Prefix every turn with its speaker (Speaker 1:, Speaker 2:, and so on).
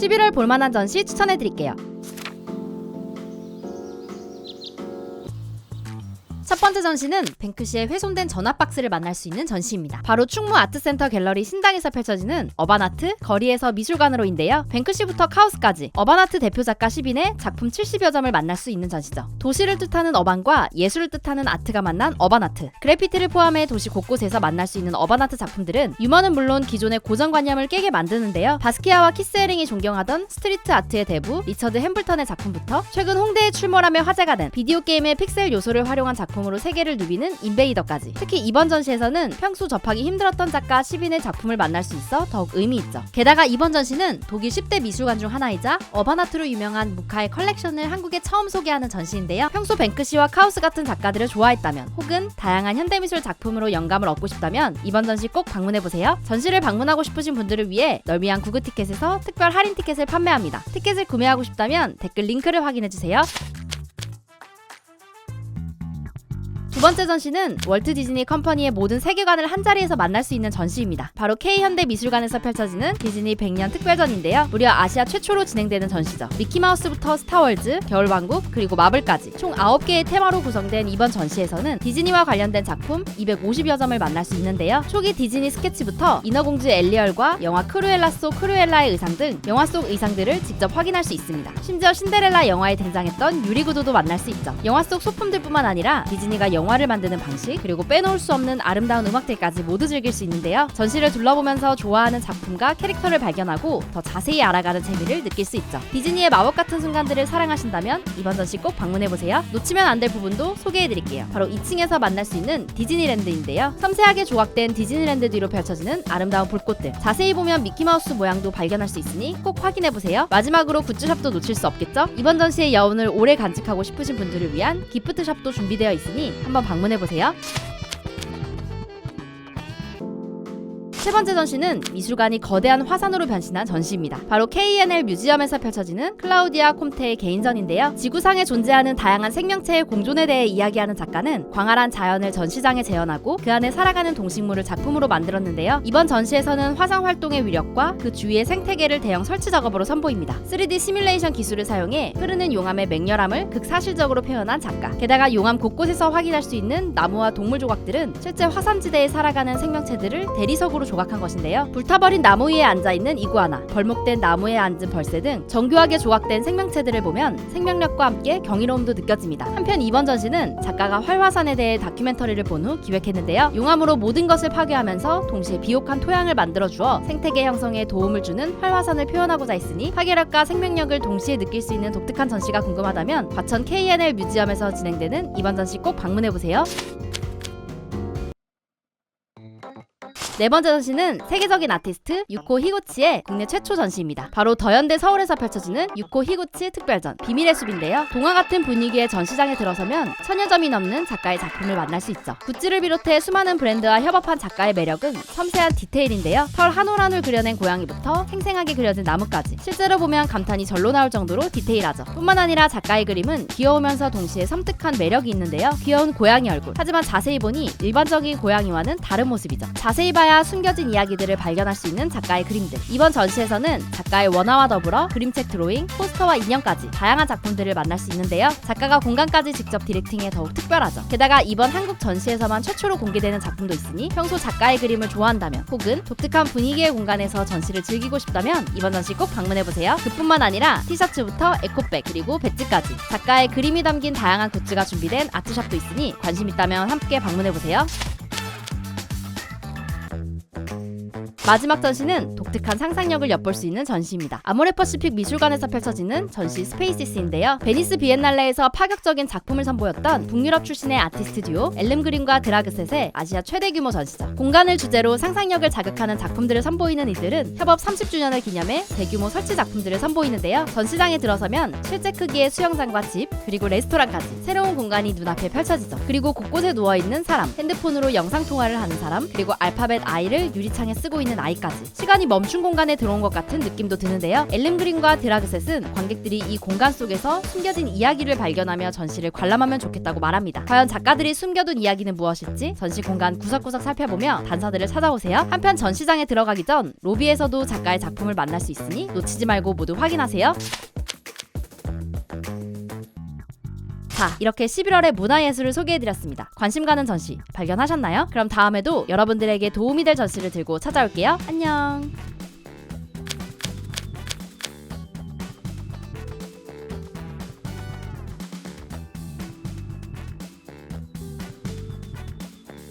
Speaker 1: 11월 볼만한 전시 추천해드릴게요. 첫 번째 전시는 뱅크시의 훼손된 전화 박스를 만날 수 있는 전시입니다. 바로 충무 아트센터 갤러리 신당에서 펼쳐지는 어반아트 거리에서 미술관으로인데요. 뱅크시부터 카우스까지 어반아트 대표 작가 10인의 작품 70여 점을 만날 수 있는 전시죠. 도시를 뜻하는 어반과 예술을 뜻하는 아트가 만난 어반아트. 그래피티를 포함해 도시 곳곳에서 만날 수 있는 어반아트 작품들은 유머는 물론 기존의 고정관념을 깨게 만드는데요. 바스키아와 키스 헤링이 존경하던 스트리트 아트의 대부 리처드 햄블턴의 작품부터 최근 홍대에 출몰하며 화제가 된 비디오 게임의 픽셀 요소를 활용한 작품으로 세계를 누비는 인베이더까지. 특히 이번 전시에서는 평소 접하기 힘들었던 작가 10인의 작품을 만날 수 있어 더욱 의미 있죠. 게다가 이번 전시는 독일 10대 미술관 중 하나이자 어반아트로 유명한 무카의 컬렉션을 한국에 처음 소개하는 전시인데요. 평소 뱅크시와 카우스 같은 작가들을 좋아했다면 혹은 다양한 현대미술 작품으로 영감을 얻고 싶다면 이번 전시 꼭 방문해보세요. 전시를 방문하고 싶으신 분들을 위해 널 위한 구글 티켓에서 특별 할인 티켓을 판매합니다. 티켓을 구매하고 싶다면 댓글 링크를 확인해주세요. 두 번째 전시는 월트 디즈니 컴퍼니의 모든 세계관을 한자리에서 만날 수 있는 전시입니다. 바로 K현대미술관에서 펼쳐지는 디즈니 100년 특별전인데요. 무려 아시아 최초로 진행되는 전시죠. 미키마우스부터 스타월즈, 겨울왕국, 그리고 마블까지 총 9개의 테마로 구성된 이번 전시에서는 디즈니와 관련된 작품 250여 점을 만날 수 있는데요. 초기 디즈니 스케치부터 인어공주 엘리얼과 영화 크루엘라 속 크루엘라의 의상 등 영화 속 의상들을 직접 확인할 수 있습니다. 심지어 신데렐라 영화에 등장했던 유리구두도 만날 수 있죠. 영화 속 소품들뿐만 아니라 디즈니가 영화를 만드는 방식, 그리고 빼놓을 수 없는 아름다운 음악들까지 모두 즐길 수 있는데요. 전시를 둘러보면서 좋아하는 작품과 캐릭터를 발견하고 더 자세히 알아가는 재미를 느낄 수 있죠. 디즈니의 마법 같은 순간들을 사랑하신다면 이번 전시 꼭 방문해보세요. 놓치면 안 될 부분도 소개해드릴게요. 바로 2층에서 만날 수 있는 디즈니랜드인데요. 섬세하게 조각된 디즈니랜드 뒤로 펼쳐지는 아름다운 볼꽃들. 자세히 보면 미키마우스 모양도 발견할 수 있으니 꼭 확인해보세요. 마지막으로 굿즈샵도 놓칠 수 없겠죠? 이번 전시의 여운을 오래 간직하고 싶으신 분들을 위한 기프트샵도 준비되어 있으니 한번 방문해보세요. 세 번째 전시는 미술관이 거대한 화산으로 변신한 전시입니다. 바로 KNL 뮤지엄에서 펼쳐지는 클라우디아 콤테의 개인전인데요. 지구상에 존재하는 다양한 생명체의 공존에 대해 이야기하는 작가는 광활한 자연을 전시장에 재현하고 그 안에 살아가는 동식물을 작품으로 만들었는데요. 이번 전시에서는 화산 활동의 위력과 그 주위의 생태계를 대형 설치 작업으로 선보입니다. 3D 시뮬레이션 기술을 사용해 흐르는 용암의 맹렬함을 극사실적으로 표현한 작가. 게다가 용암 곳곳에서 확인할 수 있는 나무와 동물 조각들은 실제 화산지대에 살아가는 생명체들을 대리석으로 조각한 것인데요. 불타버린 나무 위에 앉아있는 이구아나, 벌목된 나무에 앉은 벌새 등 정교하게 조각된 생명체들을 보면 생명력과 함께 경이로움도 느껴집니다. 한편 이번 전시는 작가가 활화산에 대해 다큐멘터리를 본 후 기획했는데요. 용암으로 모든 것을 파괴하면서 동시에 비옥한 토양을 만들어주어 생태계 형성에 도움을 주는 활화산을 표현하고자 했으니 파괴력과 생명력을 동시에 느낄 수 있는 독특한 전시가 궁금하다면 과천 KNL 뮤지엄에서 진행되는 이번 전시 꼭 방문해보세요. 네 번째 전시는 세계적인 아티스트 유코 히구치의 국내 최초 전시입니다. 바로 더현대 서울에서 펼쳐지는 유코 히구치 특별전 비밀의 숲인데요. 동화 같은 분위기의 전시장에 들어서면 천여 점이 넘는 작가의 작품을 만날 수 있죠. 굿즈를 비롯해 수많은 브랜드와 협업한 작가의 매력은 섬세한 디테일인데요. 털 한 올 한 올 그려낸 고양이부터 생생하게 그려진 나무까지 실제로 보면 감탄이 절로 나올 정도로 디테일하죠. 뿐만 아니라 작가의 그림은 귀여우면서 동시에 섬뜩한 매력이 있는데요. 귀여운 고양이 얼굴, 하지만 자세히 보니 일반적인 고양이와는 다른 모습이죠. 자세히 봐야 숨겨진 이야기들을 발견할 수 있는 작가의 그림들. 이번 전시에서는 작가의 원화와 더불어 그림책 드로잉, 포스터와 인형까지 다양한 작품들을 만날 수 있는데요. 작가가 공간까지 직접 디렉팅해 더욱 특별하죠. 게다가 이번 한국 전시에서만 최초로 공개되는 작품도 있으니 평소 작가의 그림을 좋아한다면 혹은 독특한 분위기의 공간에서 전시를 즐기고 싶다면 이번 전시 꼭 방문해보세요. 그뿐만 아니라 티셔츠부터 에코백 그리고 배지까지 작가의 그림이 담긴 다양한 굿즈가 준비된 아트샵도 있으니 관심 있다면 함께 방문해보세요. 마지막 전시는 독특한 상상력을 엿볼 수 있는 전시입니다. 아모레퍼시픽 미술관에서 펼쳐지는 전시 스페이시스인데요. 베니스 비엔날레에서 파격적인 작품을 선보였던 북유럽 출신의 아티스트 듀오 엘름 그림과 드라그셋의 아시아 최대 규모 전시죠. 공간을 주제로 상상력을 자극하는 작품들을 선보이는 이들은 협업 30주년을 기념해 대규모 설치 작품들을 선보이는데요. 전시장에 들어서면 실제 크기의 수영장과 집, 그리고 레스토랑까지 새로운 공간이 눈앞에 펼쳐지죠. 그리고 곳곳에 누워있는 사람, 핸드폰으로 영상통화를 하는 사람, 그리고 알파벳 I를 유리창에 쓰고 있는 있는 아이까지 시간이 멈춘 공간에 들어온 것 같은 느낌도 드는데요. 엘림 그린과 드라그셋은 관객들이 이 공간 속에서 숨겨진 이야기를 발견하며 전시를 관람하면 좋겠다고 말합니다. 과연 작가들이 숨겨둔 이야기는 무엇일지 전시 공간 구석구석 살펴보며 단서들을 찾아오세요. 한편 전시장에 들어가기 전 로비에서도 작가의 작품을 만날 수 있으니 놓치지 말고 모두 확인하세요. 자, 이렇게 11월의 문화예술을 소개해드렸습니다. 관심 가는 전시 발견하셨나요? 그럼 다음에도 여러분들에게 도움이 될 전시를 들고 찾아올게요. 안녕.